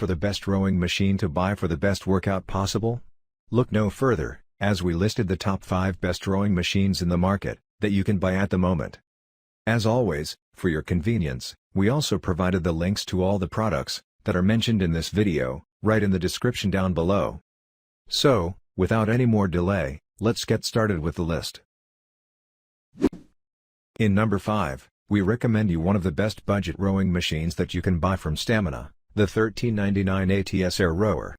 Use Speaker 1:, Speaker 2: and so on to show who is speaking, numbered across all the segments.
Speaker 1: for the best rowing machine to buy for the best workout possible? Look no further, as we listed the top 5 best rowing machines in the market that you can buy at the moment. As always, for your convenience, we also provided the links to all the products that are mentioned in this video, right in the description down below. So, without any more delay, let's get started with the list. In number 5, we recommend you one of the best budget rowing machines that you can buy from Stamina, the $13.99 ATS Air Rower.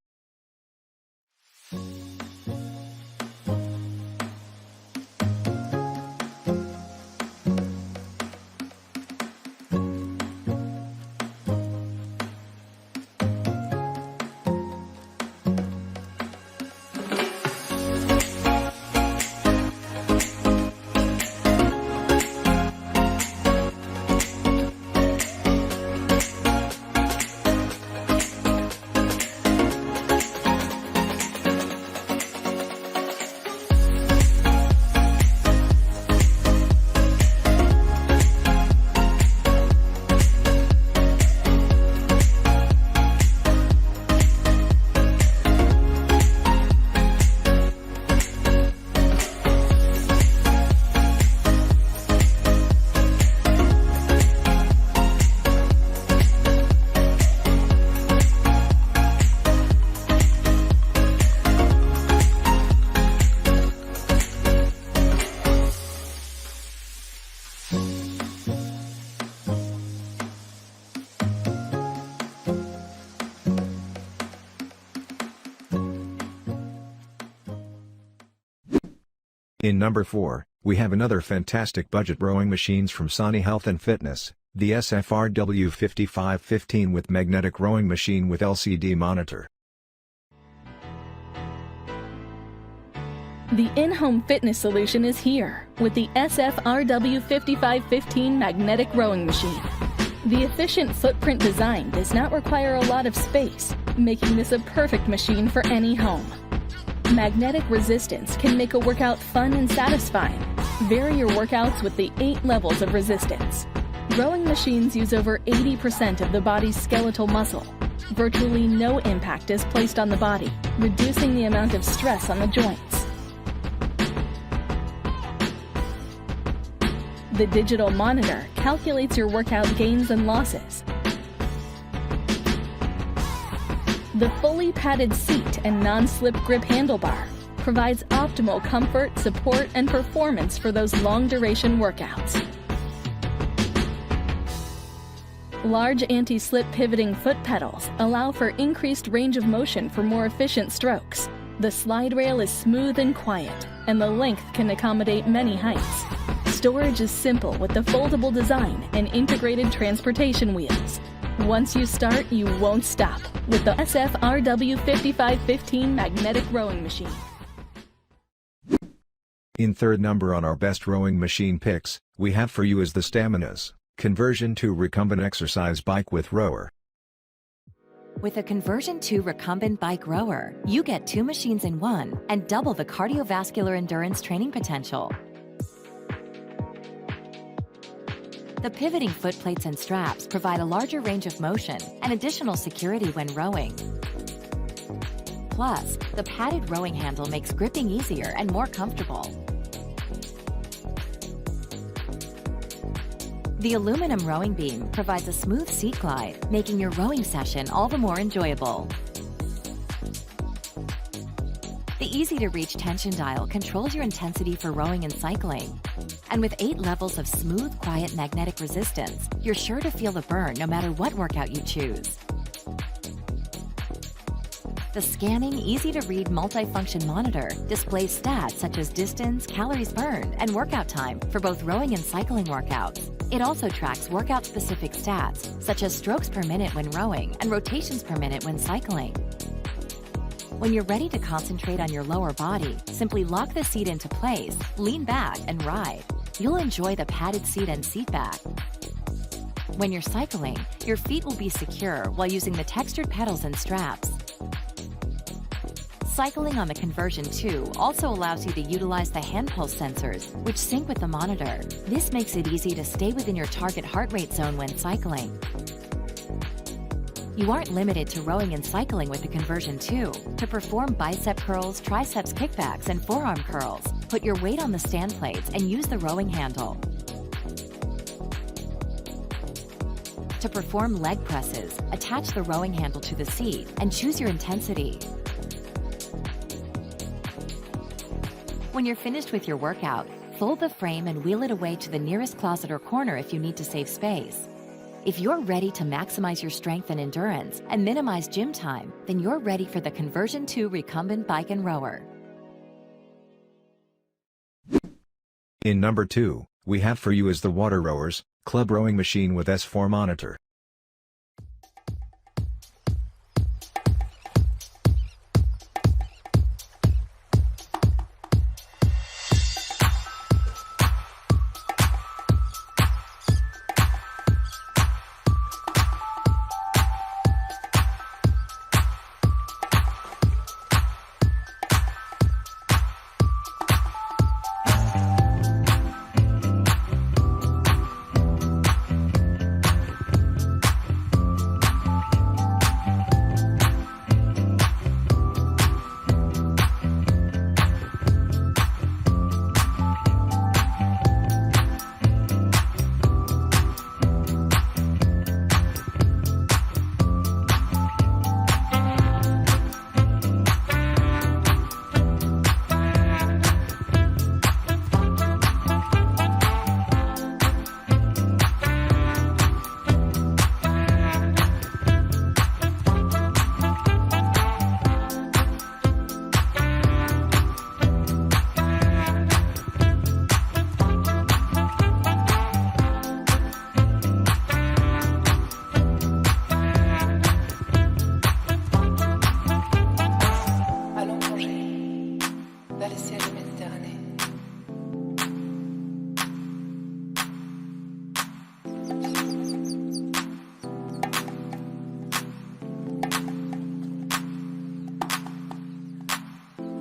Speaker 1: In number 4, we have another fantastic budget rowing machines from Sani Health and Fitness, the SFRW 5515 with magnetic rowing machine with LCD monitor.
Speaker 2: The in-home fitness solution is here with the SFRW 5515 magnetic rowing machine. The efficient footprint design does not require a lot of space, making this a perfect machine for any home. Magnetic resistance can make a workout fun and satisfying. Vary your workouts with the 8 levels of resistance. Rowing machines use over 80% of the body's skeletal muscle. Virtually no impact is placed on the body, reducing the amount of stress on the joints. The digital monitor calculates your workout gains and losses. The fully padded seat and non-slip grip handlebar provides optimal comfort, support, and performance for those long-duration workouts. Large anti-slip pivoting foot pedals allow for increased range of motion for more efficient strokes. The slide rail is smooth and quiet, and the length can accommodate many heights. Storage is simple with the foldable design and integrated transportation wheels. Once you start, you won't stop with the SFRW 5515 magnetic rowing machine.
Speaker 1: In third number on our best rowing machine picks, we have for you is the Stamina's Conversion 2 Recumbent Exercise Bike with Rower.
Speaker 3: With a Conversion 2 Recumbent Bike Rower, you get 2 machines in one and double the cardiovascular endurance training potential. The pivoting foot plates and straps provide a larger range of motion and additional security when rowing. Plus, the padded rowing handle makes gripping easier and more comfortable. The aluminum rowing beam provides a smooth seat glide, making your rowing session all the more enjoyable. The easy-to-reach tension dial controls your intensity for rowing and cycling. And with 8 levels of smooth, quiet magnetic resistance, you're sure to feel the burn no matter what workout you choose. The scanning, easy-to-read multifunction monitor displays stats such as distance, calories burned, and workout time for both rowing and cycling workouts. It also tracks workout-specific stats such as strokes per minute when rowing and rotations per minute when cycling. When you're ready to concentrate on your lower body, simply lock the seat into place, lean back, and ride. You'll enjoy the padded seat and seat back. When you're cycling, your feet will be secure while using the textured pedals and straps. Cycling on the Conversion 2 also allows you to utilize the hand pulse sensors, which sync with the monitor. This makes it easy to stay within your target heart rate zone when cycling. You aren't limited to rowing and cycling with the Conversion 2. To perform bicep curls, triceps kickbacks, and forearm curls, put your weight on the stand plates and use the rowing handle. To perform leg presses, attach the rowing handle to the seat and choose your intensity. When you're finished with your workout, fold the frame and wheel it away to the nearest closet or corner if you need to save space. If you're ready to maximize your strength and endurance and minimize gym time, then you're ready for the Conversion 2 Recumbent Bike and Rower.
Speaker 1: In number 2, we have for you is the WaterRower's Club Rowing Machine with S4 monitor.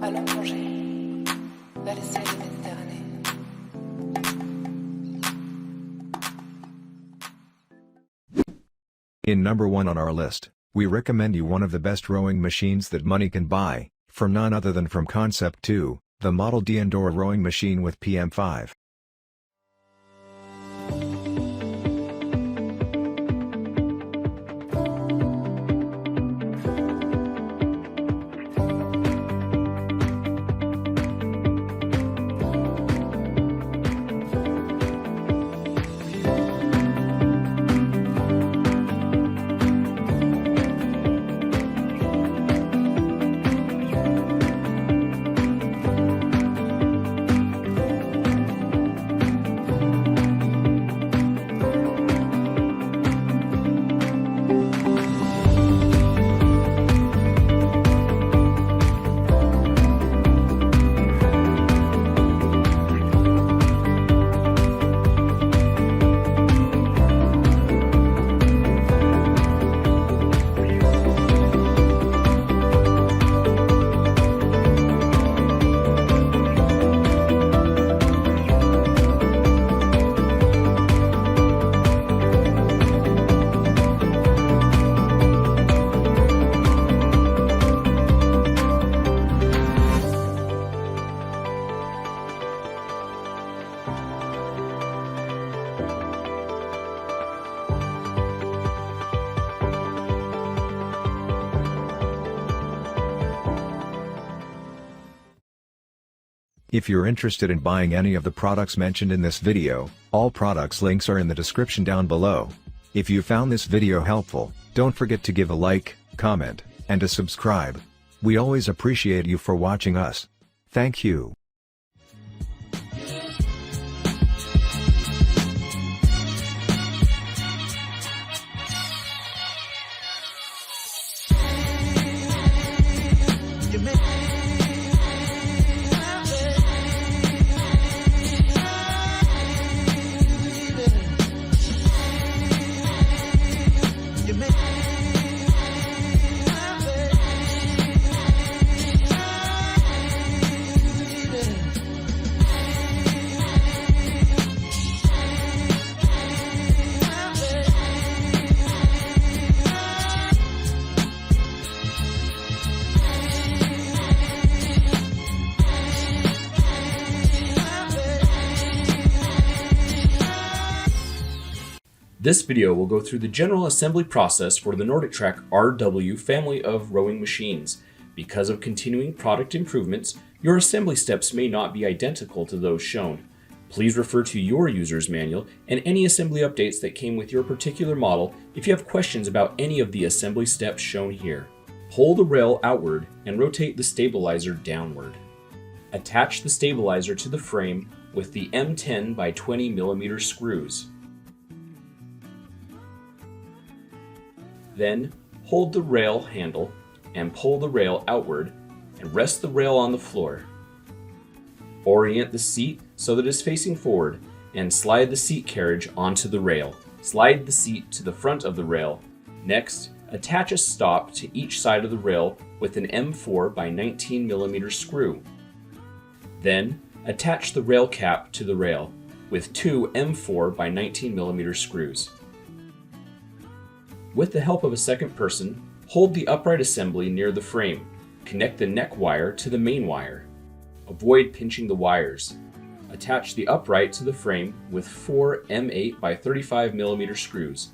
Speaker 4: Allons plonger vers les cieux de Méditerranée.
Speaker 1: In number 1 on our list, we recommend you one of the best rowing machines that money can buy, from none other than from Concept 2, the Model D indoor rowing machine with PM5. If you're interested in buying any of the products mentioned in this video, all products links are in the description down below. If you found this video helpful, don't forget to give a like, comment, and to subscribe. We always appreciate you for watching us. Thank you.
Speaker 5: This video will go through the general assembly process for the NordicTrack RW family of rowing machines. Because of continuing product improvements, your assembly steps may not be identical to those shown. Please refer to your user's manual and any assembly updates that came with your particular model if you have questions about any of the assembly steps shown here. Pull the rail outward and rotate the stabilizer downward. Attach the stabilizer to the frame with the M10 by 20 mm screws. Then, hold the rail handle and pull the rail outward and rest the rail on the floor. Orient the seat so that it is facing forward and slide the seat carriage onto the rail. Slide the seat to the front of the rail. Next, attach a stop to each side of the rail with an M4 by 19 mm screw. Then, attach the rail cap to the rail with two M4 by 19 mm screws. With the help of a second person, hold the upright assembly near the frame. Connect the neck wire to the main wire. Avoid pinching the wires. Attach the upright to the frame with four M8 by 35 mm screws.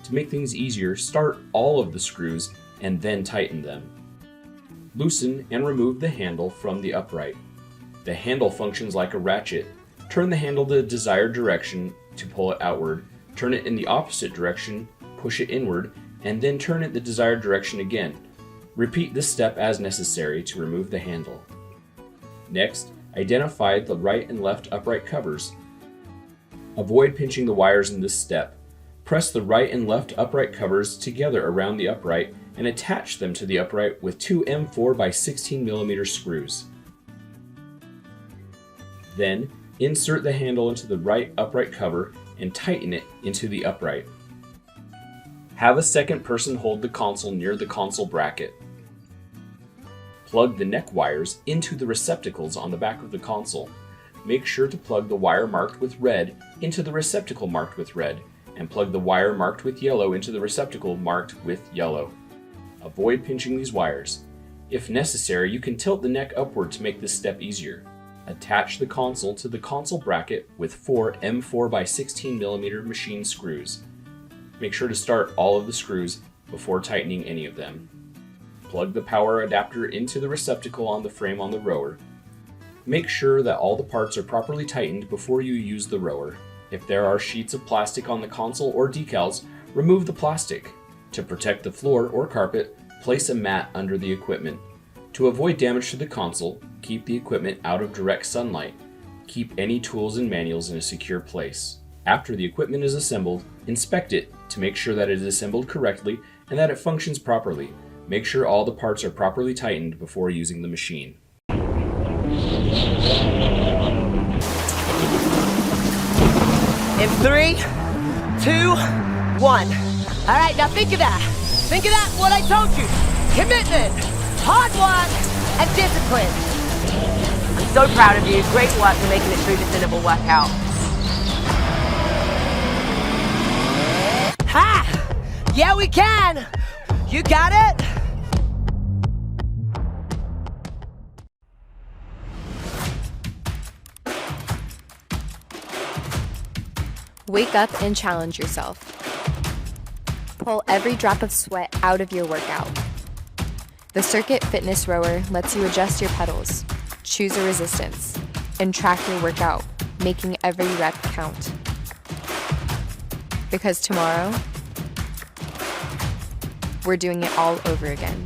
Speaker 5: To make things easier, start all of the screws and then tighten them. Loosen and remove the handle from the upright. The handle functions like a ratchet. Turn the handle the desired direction to pull it outward, turn it in the opposite direction, push it inward, and then turn it the desired direction again. Repeat this step as necessary to remove the handle. Next, identify the right and left upright covers. Avoid pinching the wires in this step. Press the right and left upright covers together around the upright and attach them to the upright with two M4 by 16 mm screws. Then, insert the handle into the right upright cover and tighten it into the upright. Have a second person hold the console near the console bracket. Plug the neck wires into the receptacles on the back of the console. Make sure to plug the wire marked with red into the receptacle marked with red, and plug the wire marked with yellow into the receptacle marked with yellow. Avoid pinching these wires. If necessary, you can tilt the neck upward to make this step easier. Attach the console to the console bracket with four M4 by 16 mm machine screws. Make sure to start all of the screws before tightening any of them. Plug the power adapter into the receptacle on the frame on the rower. Make sure that all the parts are properly tightened before you use the rower. If there are sheets of plastic on the console or decals, remove the plastic. To protect the floor or carpet, place a mat under the equipment. To avoid damage to the console, keep the equipment out of direct sunlight. Keep any tools and manuals in a secure place. After the equipment is assembled, inspect it to make sure that it is assembled correctly and that it functions properly. Make sure all the parts are properly tightened before using the machine.
Speaker 6: In 3, 2, 1. All right, now think of that. Think of that, what I told you. Commitment, hard work, and discipline. I'm so proud of you. Great work for making it through this interval workout. Ha! Yeah, we can. You got it?
Speaker 7: Wake up and challenge yourself. Pull every drop of sweat out of your workout. The Circuit Fitness Rower lets you adjust your pedals, choose a resistance, and track your workout, making every rep count. Because tomorrow, we're doing it all over again.